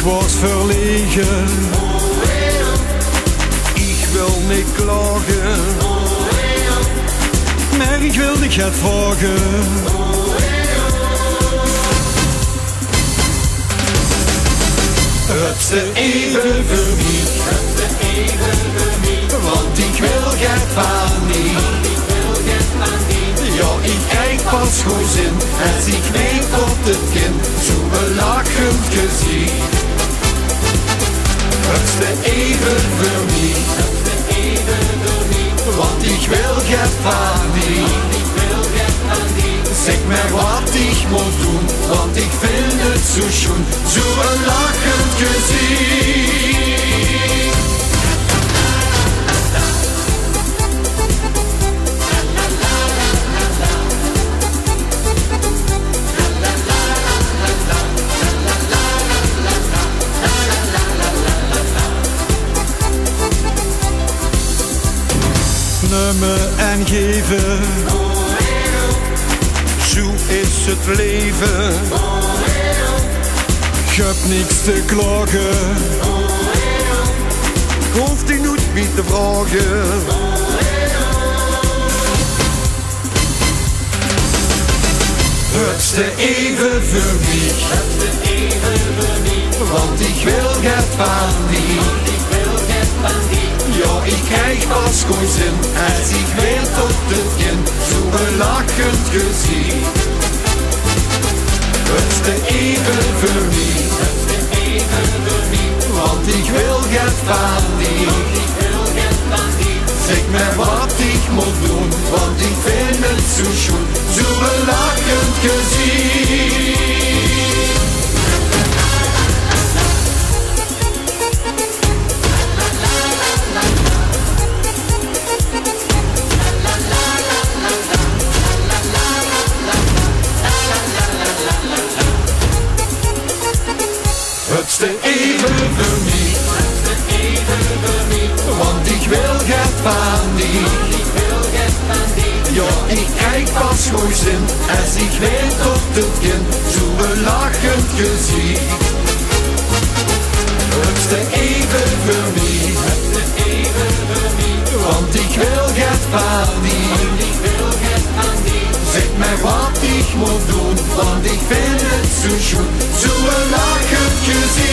word verlegen. Ich will nicht klagen, maar ich will dich het vragen. Het is de even voor mij, want ik wil het van niet. Ja, ik kijk pas goed in als ik weet op het kind zo'n lachend gezicht. Het is de even voor mij, want ik wil het van niet. Zeg maar wat ik moet doen, want ik vind het zo schoon, zo'n lachend gezicht. Nemen en geven, zo is het leven. Je hebt niks te klagen, ik hoef die niet meer te vragen. Het is de even voor mij, want ik wil het van die. Ja, ik krijg pas goed zin als ik weet op het kind zo'n lachend gezicht. Het is de even voor mij, want ik wil het van die. Zeg maar wat ik moet doen, want ik vind het zo schoon, zo'n lachend gezicht. Het is de even voor mij, want ik wil het van die. Ja, ik kijk pas goed in als ik weet op het kind zo'n lachend gezicht. Het is de even voor mij, want ik wil het van die. Zeg mij wat ik moet doen, want ik vind het zo schoon, zo'n lachend gezicht.